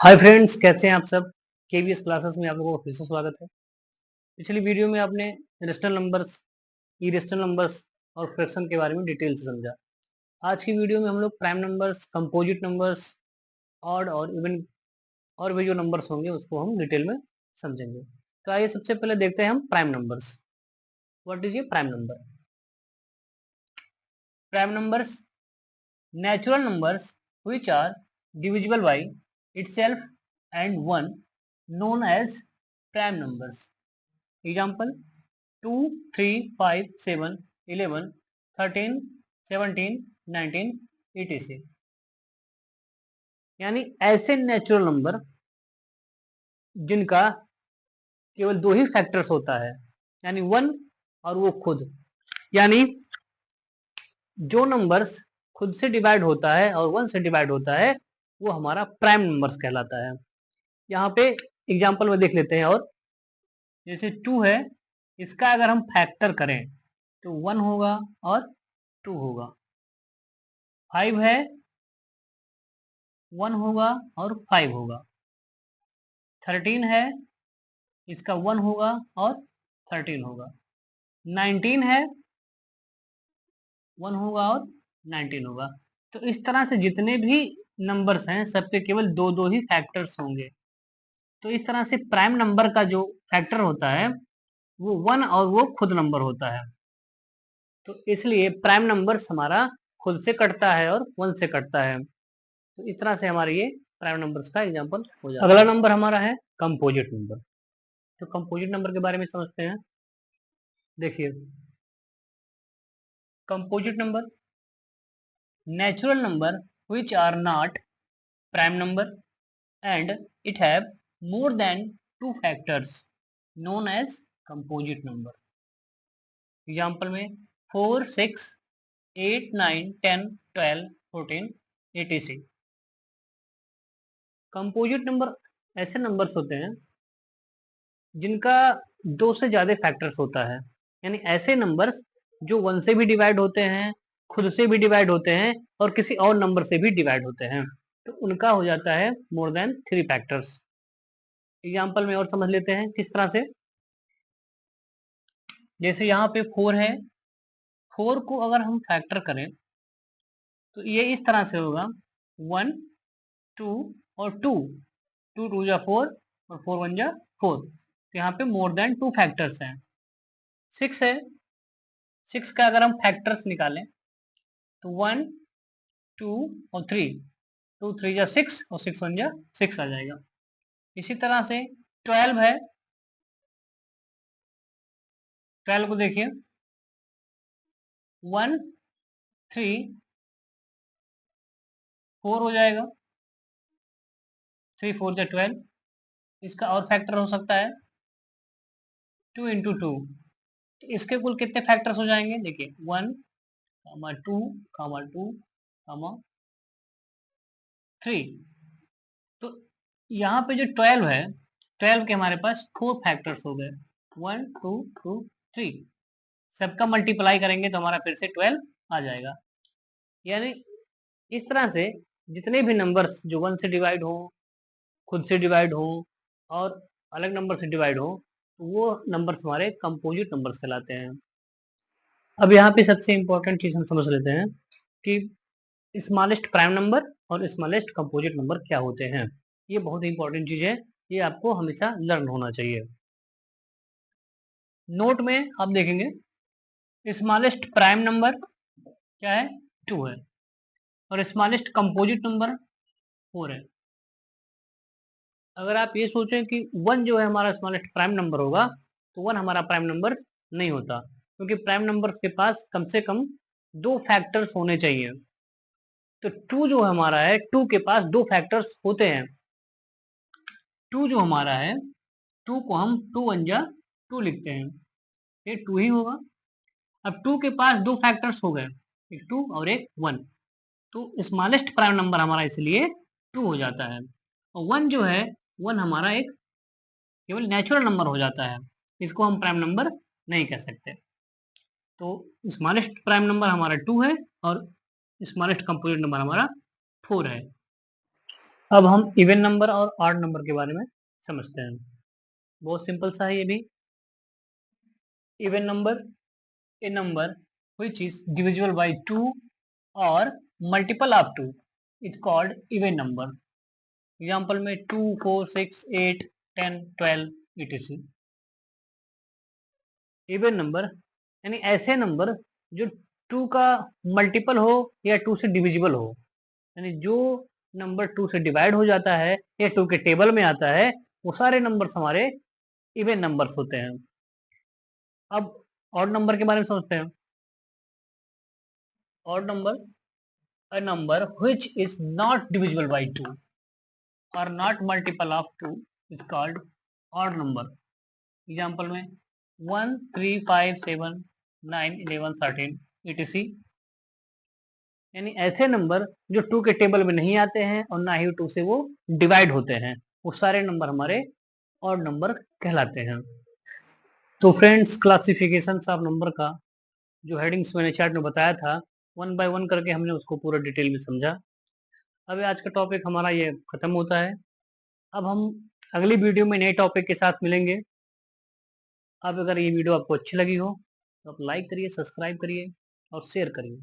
Hi friends, कैसे हैं आप सब। केवीएस क्लासेस में आप लोगों का फिर से स्वागत है। पिछली वीडियो में आपने रेशनल नंबर्स, इरेशनल नंबर्स और फ्रैक्शन के बारे में डिटेल से समझा। आज की वीडियो में हम लोग prime numbers, composite numbers, odd और इवन और भी जो नंबर्स होंगे उसको हम डिटेल में समझेंगे। तो आइए सबसे पहले देखते हैं हम प्राइम नंबर्स। व्हाट इज ये prime number? Prime numbers natural numbers which are divisible by itself and 1 known as prime numbers. Example 2, 3, 5, 7, 11, 13, 17, 19 etc. यानी ऐसे नेचुरल नंबर जिनका केवल दो ही फैक्टर्स होता है, यानी 1 और वो खुद। यानी जो नंबर्स खुद से डिवाइड होता है और 1 से डिवाइड होता है वो हमारा प्राइम नंबर्स कहलाता है। यहाँ पे एग्जाम्पल में देख लेते हैं। और जैसे 2 है, इसका अगर हम फैक्टर करें तो 1 होगा और 2 होगा। 5 है, 1 होगा और 5 होगा। 13 है, इसका 1 होगा और 13 होगा। 19 है, 1 होगा और 19 होगा। तो इस तरह से जितने भी नंबर्स हैं सबके केवल दो दो ही फैक्टर्स होंगे। तो इस तरह से प्राइम नंबर का जो फैक्टर होता है वो 1 और वो खुद नंबर होता है। तो इसलिए प्राइम नंबर्स हमारा खुद से कटता है और 1 से कटता है। तो इस तरह से हमारे ये प्राइम नंबर्स का एग्जांपल हो जाता है। अगला नंबर हमारा है कंपोजिट नंबर। तो कंपोजिट नंबर के बारे में समझते हैं। देखिए, composite number natural number which are not prime number and it have more than two factors known as composite number. Example में 4, 6, 8, 9, 10, 12, 14 etc. कंपोजिट नंबर ऐसे नंबर्स होते हैं जिनका दो से ज्यादा फैक्टर्स होता है। यानी ऐसे नंबर्स जो 1 से भी डिवाइड होते हैं, खुद से भी डिवाइड होते हैं और किसी और नंबर से भी डिवाइड होते हैं। तो उनका हो जाता है मोर देन 3 फैक्टर्स। एग्जाम्पल में और समझ लेते हैं किस तरह से। जैसे यहाँ पे 4 है, 4 को अगर हम फैक्टर करें तो ये इस तरह से होगा 1, 2 और 2। 2 2 जा 4 और 4 1 जा 4। तो यहाँ पे मोर देन 2 फैक्टर्स हैं। 6 है, 6 का अगर हम फैक्टर्स निकालें तो 1, 2 और 3। 2 3 जा 6 और 6 1 जा 6 आ जाएगा। इसी तरह से 12 है, 12 को देखिए 1, 3, 4 हो जाएगा। 3 4 जा 12। इसका और फैक्टर हो सकता है 2 इंटू 2। इसके कुल कितने फैक्टर्स हो जाएंगे? देखिए 1, 2, 2, 3। तो यहाँ पे जो 12 है, 12 के हमारे पास 4 फैक्टर्स हो गए। 1 2 2 3। सबका मल्टीप्लाई करेंगे तो हमारा फिर से 12 आ जाएगा। यानी इस तरह से जितने भी नंबर्स जो 1 से डिवाइड हो, खुद से डिवाइड हो और अलग नंबर से डिवाइड हो, वो नंबर्स हमारे कंपोजिट नंबर्स कहलाते हैं। अब यहाँ पे सबसे इंपॉर्टेंट चीज हम समझ लेते हैं कि स्मॉलेस्ट प्राइम नंबर और स्मॉलेस्ट कंपोजिट नंबर क्या होते हैं। ये बहुत इंपॉर्टेंट चीज है, ये आपको हमेशा लर्न होना चाहिए। नोट में आप देखेंगे स्मॉलेस्ट प्राइम नंबर क्या है? 2 है। और स्मॉलेस्ट कंपोजिट नंबर 4 है। अगर आप ये सोचें कि 1 जो है हमारा स्मॉलेस्ट प्राइम नंबर होगा तो 1 हमारा प्राइम नंबर नहीं होता, क्योंकि प्राइम नंबर्स के पास कम से कम 2 फैक्टर्स होने चाहिए। तो 2 जो हमारा है, 2 के पास 2 फैक्टर्स होते हैं। 2 जो हमारा है, 2 को हम 2 1 जा 2 लिखते हैं, ये 2 ही होगा। अब 2 के पास 2 फैक्टर्स हो गए, एक 2 और एक 1। तो स्मॉलेस्ट प्राइम नंबर हमारा इसलिए 2 हो जाता है। और 1 जो है, 1 हमारा एक केवल नेचुरल नंबर हो जाता है, इसको हम प्राइम नंबर नहीं कह सकते। तो स्मॉलेस्ट प्राइम नंबर हमारा 2 है और स्मॉलेस्ट कंपोजिट नंबर हमारा 4 है। अब हम इवन नंबर और ऑड नंबर के बारे में समझते हैं। बहुत सिंपल सा है ये भी। Even number, A number which is divisible by 2 or multiple of 2 is called even number. Example में 2, 4, 6, 8, 10, 12 etc. इवन नंबर यानी ऐसे नंबर जो 2 का मल्टीपल हो या 2 से डिविजिबल हो, यानी जो नंबर 2 से डिवाइड हो जाता है या 2 के टेबल में आता है, वो सारे नंबर्स हमारे इवन नंबर्स होते हैं। अब ऑड नंबर के बारे में समझते हैं। Odd number, a number which is not divisible by 2 or not multiple of 2 is called odd number. Example में 1, 3, 5, 7, 9, 11, 13 etc. यानी ऐसे नंबर जो 2 के टेबल में नहीं आते हैं और ना ही 2 से वो डिवाइड होते हैं, वो सारे नंबर हमारे ऑड नंबर कहलाते हैं। तो फ्रेंड्स, क्लासिफिकेशन ऑफ नंबर का जो हेडिंग्स मैंने चैट में बताया था, वन बाय वन करके हमने उसको पूरा डिटेल में समझा। अब आज का टॉपिक हमारा ये खत्म होता है। अब हम अगली वीडियो में नए टॉपिक के साथ मिलेंगे। अब अगर ये वीडियो आपको अच्छी लगी हो तो आप लाइक करिए, सब्सक्राइब करिए और शेयर करिए।